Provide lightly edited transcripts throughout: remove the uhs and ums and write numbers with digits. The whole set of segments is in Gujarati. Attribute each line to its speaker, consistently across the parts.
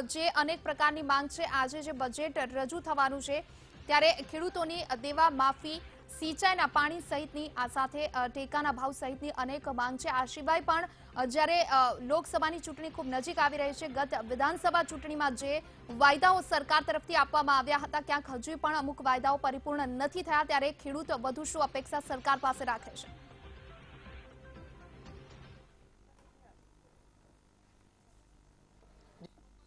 Speaker 1: જે અનેક પ્રકારની માંગ છે, આજે જે બજેટ રજૂ થવાનું છે ત્યારે ખેડૂતોની દેવા માફી, સિંચાઈના પાણી સહિતની આ સાથે ટેકાના ભાવ સહિતની અનેક માંગ છે। આ સિવાય પણ જ્યારે લોકસભાની ચૂંટણી ખૂબ નજીક આવી રહી છે, ગત વિધાનસભા ચૂંટણીમાં જે વાયદાઓ સરકાર તરફથી આપવામાં આવ્યા હતા, ક્યાંક હજુ પણ અમુક વાયદાઓ પરિપૂર્ણ નથી થયા, ત્યારે ખેડૂત વધુ શું અપેક્ષા સરકાર પાસે રાખે છે?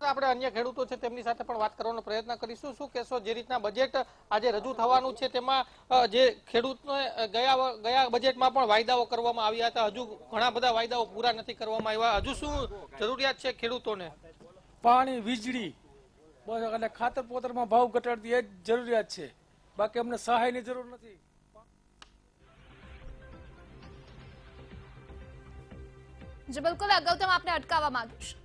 Speaker 2: આપણે અન્ય ખેડૂતો છે તેમની સાથે પણ વાત કરવાનો પ્રયત્ન કરીશું। શું કહેશો, જે રીતના બજેટ આજે રજૂ થવાનું છે તેમાં જે ખેડૂતને ગયા બજેટમાં પણ વાયદાઓ કરવામાં આવ્યા હતા, હજુ ઘણા બધા વાયદાઓ પૂરા નથી કરવામાં આવ્યા, હજુ શું જરૂરિયાત છે ખેડૂતોને?
Speaker 3: પાણી, વીજળી બસ અને ખાતર પોતરમાં ભાવ ઘટાડતી એ જ જરૂરિયાત છે, બાકી અમને સહાયની જરૂર નથી।
Speaker 1: જે બિલકુલ ગૌતમ, આપને અટકાવવા માંગીશ।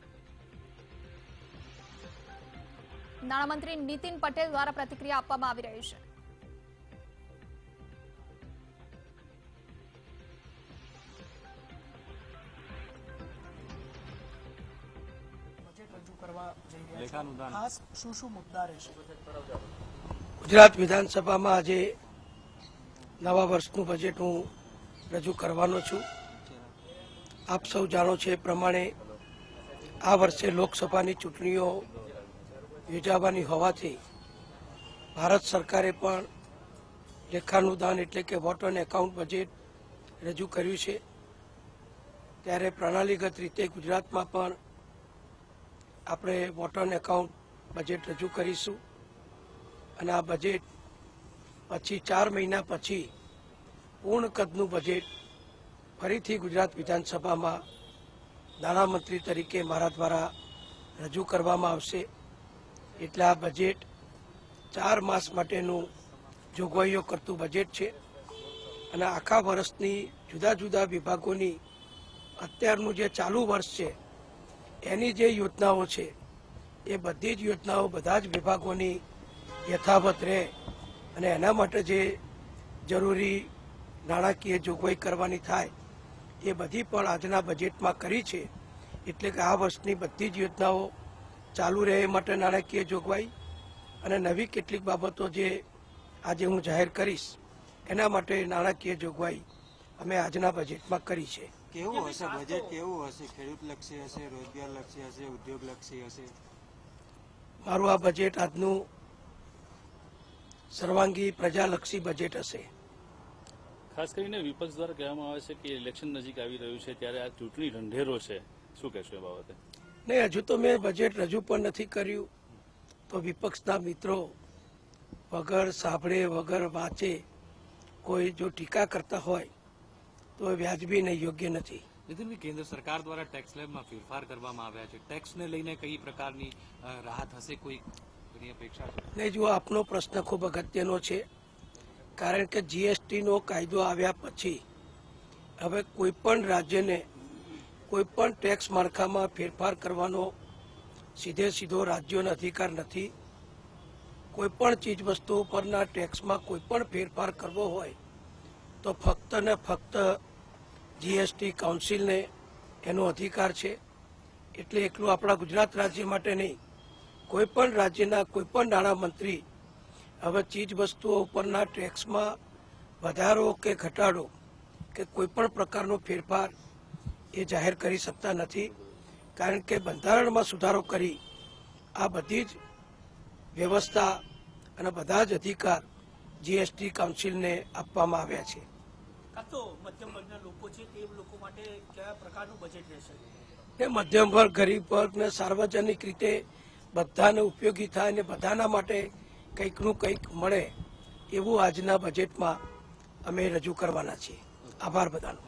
Speaker 1: નાણામંત્રી નીતિન પટેલ દ્વારા પ્રતિક્રિયા આપવામાં આવી રહી છે।
Speaker 4: ગુજરાત વિધાનસભામાં આજે નવા વર્ષનું બજેટ હું રજૂ કરવાનો છું। આપ સૌ જાણો છો એ પ્રમાણે આ વર્ષે લોકસભાની ચૂંટણીઓ યોજાવાની હોવાથી ભારત સરકારે પણ લેખાનુદાન એટલે કે વોટ ઓન એકાઉન્ટ બજેટ રજૂ કર્યું છે। ત્યારે પ્રણાલીગત રીતે ગુજરાતમાં પણ આપણે વોટ ઓન એકાઉન્ટ બજેટ રજૂ કરીશું અને આ બજેટ પછી 4 મહિના પછી પૂર્ણ કદનું બજેટ ફરીથી ગુજરાત વિધાનસભામાં નાણામંત્રી તરીકે મારા દ્વારા રજૂ કરવામાં આવશે। એટલે આ બજેટ 4 માસ માટેનું જોગવાઈઓ કરતું બજેટ છે અને આખા વર્ષની જુદા જુદા વિભાગોની અત્યારનું જે ચાલુ વર્ષ છે એની જે યોજનાઓ છે એ બધી જ યોજનાઓ બધા જ વિભાગોની યથાવત રહે અને એના માટે જે જરૂરી નાણાકીય જોગવાઈ કરવાની થાય એ બધી પણ આજના બજેટમાં કરી છે। એટલે કે આ વર્ષની બધી જ યોજનાઓ ચાલુ રહે એ માટે નાણાકીય જોગવાઈ અને નવી કેટલીક બાબતો જે આજે હું જાહેર કરીશ એના માટે નાણાકીય જોગવાઈ અમે આજના બજેટમાં કરી છે।
Speaker 5: કેવું હશે બજેટ? કેવું હશે? ખેડૂત લક્ષી હશે, રોજગાર લક્ષી હશે, ઉદ્યોગ લક્ષી હશે?
Speaker 4: મારું આ બજેટ આજનું સર્વાંગી પ્રજાલક્ષી બજેટ હશે।
Speaker 6: ખાસ કરીને વિપક્ષ દ્વારા કહેવામાં આવે છે કે ઇલેક્શન નજીક આવી રહ્યું છે ત્યારે આ ચૂંટણી ઢંઢેરો છે, શું કહેશો એ બાબતે?
Speaker 4: નહીં, હજુ તો મેં બજેટ રજૂ પણ નથી કર્યું, તો વિપક્ષના મિત્રો વગર સાંભળે વગર વાંચે કોઈ જો ટીકા કરતા હોય તો એ વ્યાજબી ને યોગ્ય નથી।
Speaker 5: નીતિનભાઈ, કેન્દ્ર સરકાર દ્વારા ટેક્સ સ્લેબમાં ફેરફાર કરવામાં આવ્યા છે, ટેક્સને લઈને કઈ પ્રકારની રાહત હશે, કોઈ અપેક્ષા છે?
Speaker 4: નહીં, જો આપનો પ્રશ્ન ખૂબ અગત્યનો છે, કારણ કે જીએસટીનો કાયદો આવ્યા પછી હવે કોઈ પણ રાજ્યને કોઈ પણ ટેક્સ માળખામાં ફેરફાર કરવાનો સીધો રાજ્યોનો અધિકાર નથી। કોઈ પણ ચીજ વસ્તુઓ પરના ટેક્સમાં કોઈ પણ ફેરફાર કરવો હોય તો ફક્ત ને ફક્ત જીએસટી કાઉન્સિલને એનો અધિકાર છે। એટલે એકલું આપણા ગુજરાત રાજ્ય માટે નહીં, કોઈ પણ રાજ્યના કોઈ પણ નાણામંત્રી હવે ચીજ વસ્તુઓ ઉપરના ટેક્સમાં વધારો કે ઘટાડો કે કોઈ પણ પ્રકારનો ફેરફાર એ જાહેર કરી શકતા નથી, કારણ કે બંધારણમાં સુધારો કરી આ બધી જ વ્યવસ્થા અને બધા જ અધિકાર જીએસટી કાઉન્સિલને આપવામાં આવ્યા છે।
Speaker 7: મધ્યમ વર્ગના લોકો છે તે લોકો માટે કયા પ્રકારનું બજેટ રહેશે?
Speaker 4: એ મધ્યમ વર્ગ, ગરીબ વર્ગને સાર્વજનિક રીતે બધાને ઉપયોગી થાય અને બધાના માટે કંઈકનું કંઈક મળે એવું આજના બજેટમાં અમે રજૂ કરવાના છીએ। આભાર બધાનો।